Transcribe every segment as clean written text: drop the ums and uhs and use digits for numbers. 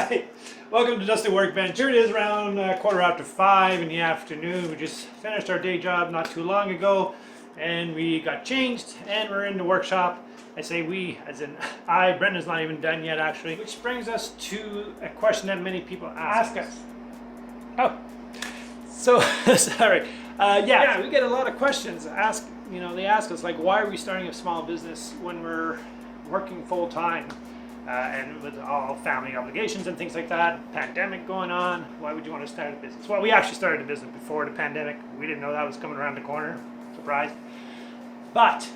Hi, welcome to Dusty Workbench. Here it is around 5:15 in the afternoon. We just finished our day job not too long ago and we got changed and we're in the workshop. I say we, as in I. Brendan's not even done yet actually. Which brings us to a question that many people ask us. Oh, so sorry. Yeah, we get a lot of questions asked. They ask us like, why are we starting a small business when we're working full time? And with all family obligations and things like that, pandemic going on, why would you want to start a business? Well, we actually started a business before the pandemic. We didn't know that was coming around the corner. Surprise. But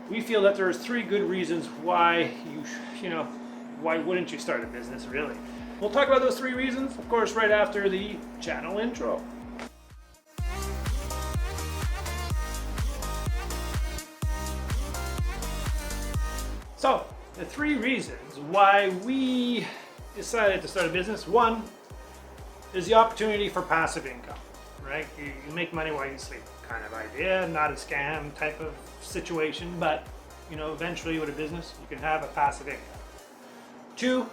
we feel that there's 3 good reasons why why wouldn't you start a business, really? We'll talk about those 3 reasons, of course, right after the channel intro. So, the 3 reasons why we decided to start a business. 1 is the opportunity for passive income, right? You make money while you sleep kind of idea, not a scam type of situation, but eventually with a business, you can have a passive income. 2,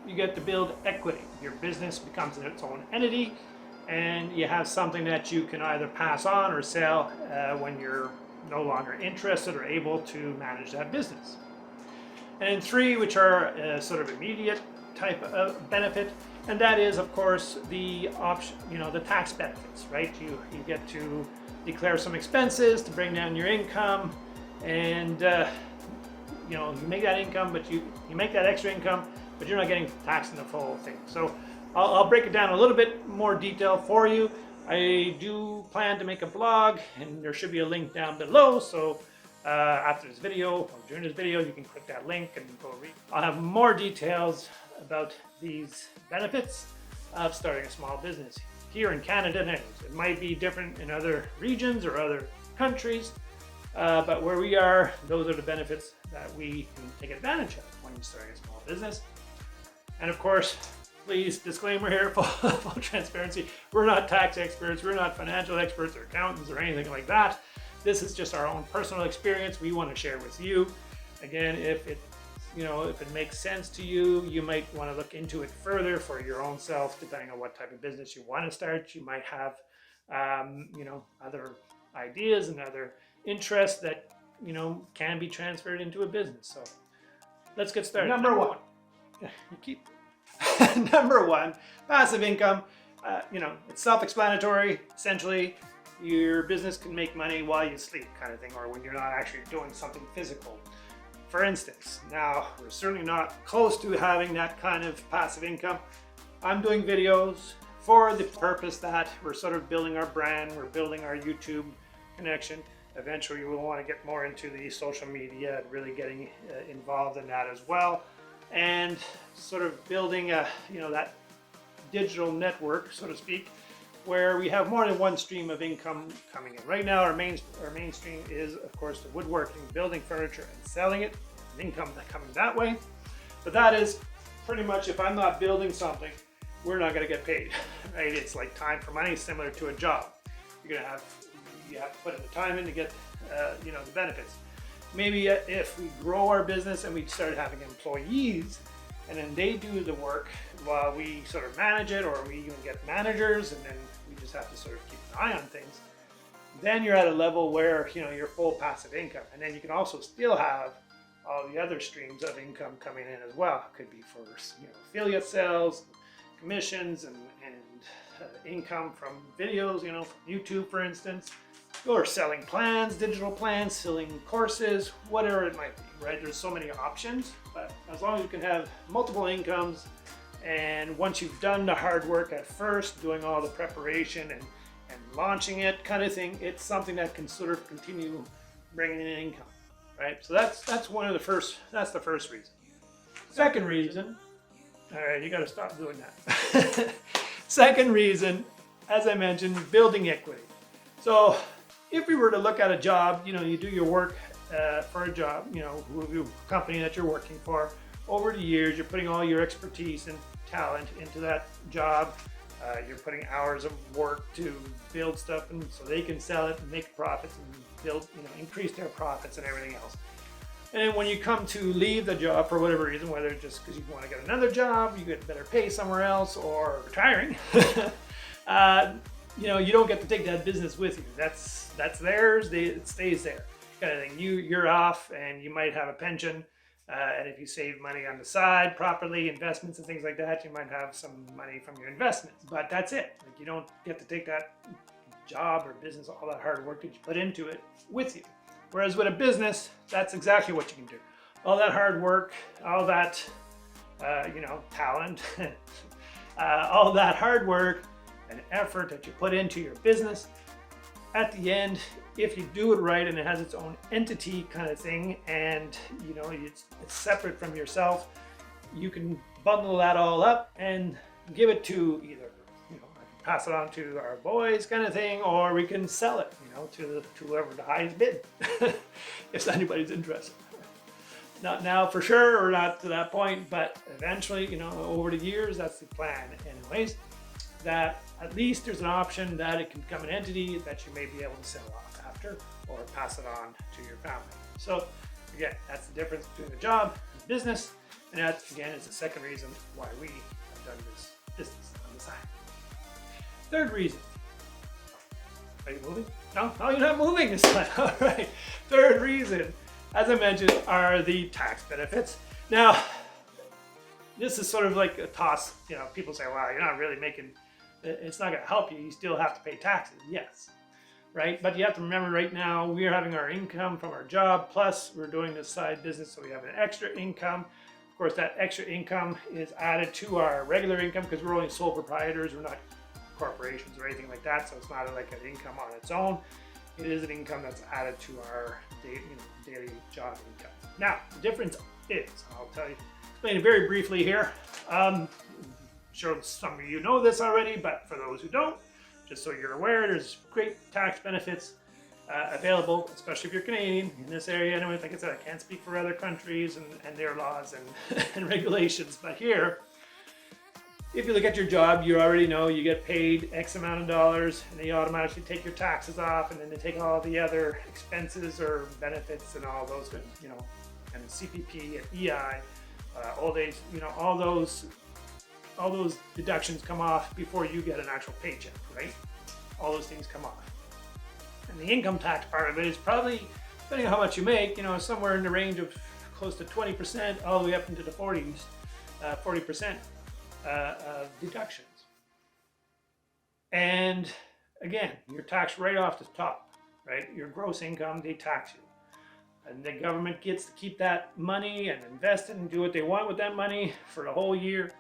you get to build equity. Your business becomes its own entity and you have something that you can either pass on or sell when you're no longer interested or able to manage that business. And then 3, which are sort of immediate type of benefit, and that is, of course, the option, the tax benefits, right? You get to declare some expenses to bring down your income, and you make that income, but you make that extra income, but you're not getting taxed in the full thing. So I'll break it down a little bit more detail for you. I do plan to make a blog, and there should be a link down below. So after this video or during this video, you can click that link and go read. I'll have more details about these benefits of starting a small business here in Canada. Anyways, it might be different in other regions or other countries, but where we are, those are the benefits that we can take advantage of when you're starting a small business. And of course, please, disclaimer here, full transparency, we're not tax experts, we're not financial experts or accountants or anything like that. This is just our own personal experience we want to share with you. Again, if it makes sense to you, you might want to look into it further for your own self, depending on what type of business you want to start. You might have, other ideas and other interests that, can be transferred into a business. So let's get started. Number one, number 1, passive income. It's self-explanatory. Essentially, your business can make money while you sleep kind of thing, or when you're not actually doing something physical. For instance, now we're certainly not close to having that kind of passive income. I'm doing videos for the purpose that we're sort of building our brand, we're building our YouTube connection. Eventually we'll want to get more into the social media and really getting involved in that as well, and sort of building that digital network, so to speak, where we have more than one stream of income coming in. Right now, our mainstream is, of course, the woodworking, building furniture and selling it, and income coming that way. But that is pretty much, if I'm not building something, we're not going to get paid, right? It's like time for money, similar to a job. You have to put in the time in to get, the benefits. Maybe if we grow our business and we start having employees, and then they do the work while we sort of manage it, or we even get managers, and then we just have to sort of keep an eye on things. Then you're at a level where you're full passive income, and then you can also still have all the other streams of income coming in as well. It could be for affiliate sales, commissions, and income from videos, from YouTube, for instance, or selling plans, digital plans, selling courses, whatever it might be, right? There's so many options, but as long as you can have multiple incomes, and once you've done the hard work at first, doing all the preparation and launching it kind of thing, it's something that can sort of continue bringing in income, right? So that's the first reason. Second reason, all right, you got to stop doing that. Second reason, as I mentioned, building equity. So if we were to look at a job, you do your work for a job, the company that you're working for. Over the years, you're putting all your expertise and talent into that job. You're putting hours of work to build stuff, and so they can sell it and make profits and build, increase their profits and everything else. And then when you come to leave the job for whatever reason, whether it's just because you want to get another job, you get better pay somewhere else, or retiring, you don't get to take that business with you. That's theirs. It stays there, kind of thing. You're off, and you might have a pension, and if you save money on the side properly, investments and things like that, you might have some money from your investments. But that's it. Like, you don't get to take that job or business, all that hard work that you put into it, with you. Whereas with a business, that's exactly what you can do. All that hard work, all that, talent, all that hard work and effort that you put into your business, at the end, if you do it right and it has its own entity kind of thing, and it's separate from yourself, you can bundle that all up and give it to either, I can pass it on to our boys kind of thing, or we can sell it, to whoever the highest bid, if anybody's interested. Not now for sure, or not to that point, but eventually, over the years, that's the plan anyways, that at least there's an option that it can become an entity that you may be able to sell off after, or pass it on to your family. So again, that's the difference between the job and business, and that again is the second reason why we have done this business on the side. Third reason. Are you moving? No, you're not moving this time. All right. Third reason, as I mentioned, are the tax benefits. Now, this is sort of like a toss. People say, "Wow, you're not really making. It's not going to help you. You still have to pay taxes." Yes, right. But you have to remember, right now we are having our income from our job, plus we're doing this side business, so we have an extra income. Of course, that extra income is added to our regular income because we're only sole proprietors. We're not corporations or anything like that, so it's not like an income on its own. It is an income that's added to our daily job income. Now, the difference is, I'll explain it very briefly here. I'm sure some of you know this already, but for those who don't, just so you're aware, there's great tax benefits available, especially if you're Canadian in this area. Anyway, like I said, I can't speak for other countries and their laws and regulations, but here, if you look at your job, you already know you get paid X amount of dollars, and they automatically take your taxes off, and then they take all the other expenses or benefits and all those, and CPP and EI, old age, all those deductions come off before you get an actual paycheck, right? All those things come off. And the income tax part of it is probably, depending on how much you make, somewhere in the range of close to 20%, all the way up into the 40% deductions. And again, you're taxed right off the top, right? Your gross income, they tax you. And the government gets to keep that money and invest it and do what they want with that money for the whole year.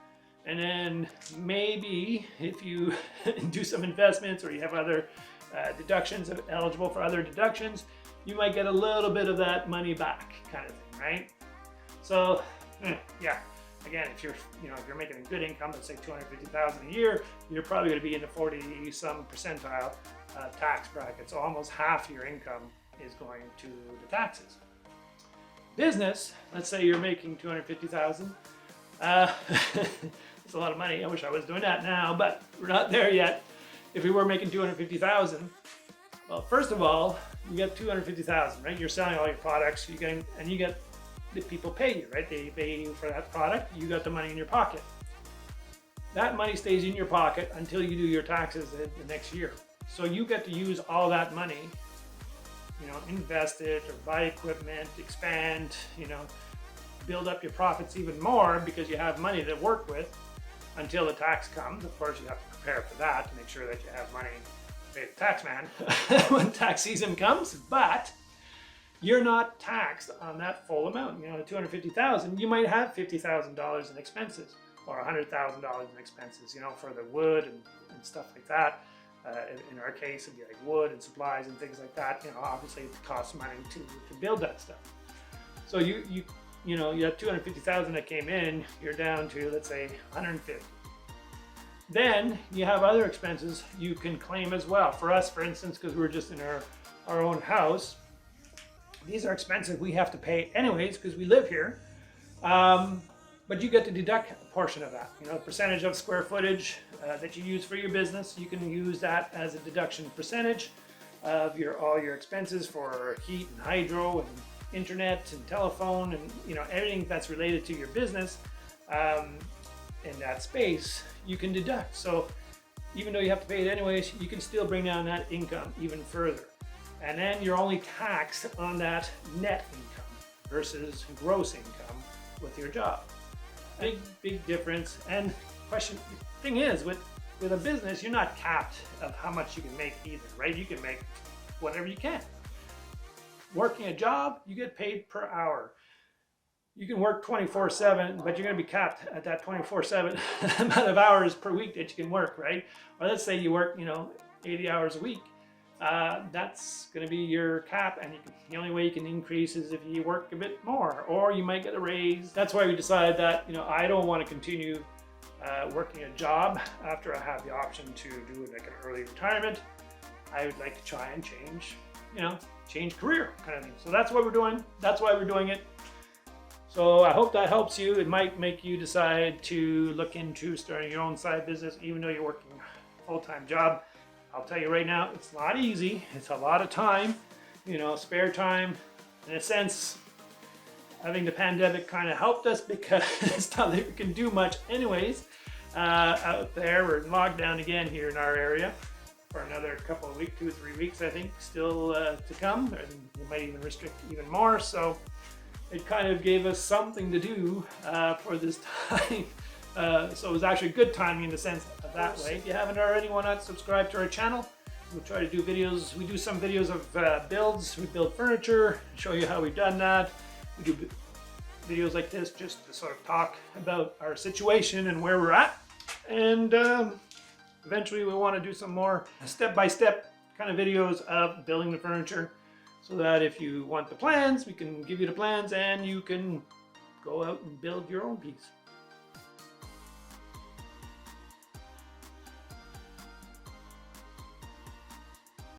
And then maybe if you do some investments, or you have other deductions, eligible for other deductions, you might get a little bit of that money back, kind of thing, right? So, yeah. Again, if you're making a good income, let's say $250,000 a year, you're probably going to be in the 40-some percentile tax bracket. So almost half your income is going to the taxes. Business, let's say you're making $250,000. It's a lot of money. I wish I was doing that now, but we're not there yet. If we were making $250,000, well, first of all, you get $250,000, right? You're selling all your products, you get the people pay you, right? They pay you for that product. You got the money in your pocket. That money stays in your pocket until you do your taxes the next year. So you get to use all that money, invest it or buy equipment, expand, build up your profits even more because you have money to work with until the tax comes. Of course, you have to prepare for that to make sure that you have money to pay the tax man when tax season comes, but you're not taxed on that full amount. The $250,000, you might have $50,000 in expenses, or $100,000 in expenses, for the wood and stuff like that. In our case, it'd be like wood and supplies and things like that. Obviously it costs money to build that stuff. So you have $250,000 that came in, you're down to, let's say, $150,000. Then you have other expenses you can claim as well. For us, for instance, because we're just in our own house, these are expenses we have to pay anyways because we live here. But you get to deduct a portion of that. Percentage of square footage that you use for your business, you can use that as a deduction percentage of all your expenses for heat and hydro internet and telephone and everything that's related to your business in that space, you can deduct. So even though you have to pay it anyways, you can still bring down that income even further. And then you're only taxed on that net income versus gross income with your job. Big difference. And thing is, with a business, you're not capped of how much you can make either, right? You can make whatever you can. Working a job, you get paid per hour. You can work 24/7, but you're going to be capped at that 24/7 amount of hours per week that you can work, right? Or let's say you work, 80 hours a week. That's going to be your cap, and the only way you can increase is if you work a bit more, or you might get a raise. That's why we decided that, I don't want to continue working a job after I have the option to do like an early retirement. I would like to try and change career kind of thing. So that's what we're doing. That's why we're doing it. So I hope that helps you. It might make you decide to look into starting your own side business, even though you're working a full-time job. I'll tell you right now, it's not easy. It's a lot of time, spare time. In a sense, having the pandemic kind of helped us because it's not that we can do much anyways. Out there, we're in lockdown again here in our area for another couple of weeks, 2 or 3 weeks, I think, still to come. And they might even restrict even more. So it kind of gave us something to do for this time. So it was actually good timing in the sense of that way. If you haven't already, why not subscribe to our channel? We'll try to do videos. We do some videos of builds. We build furniture, show you how we've done that. We do videos like this just to sort of talk about our situation and where we're at. And eventually we want to do some more step-by-step kind of videos of building the furniture, so that if you want the plans, we can give you the plans and you can go out and build your own piece.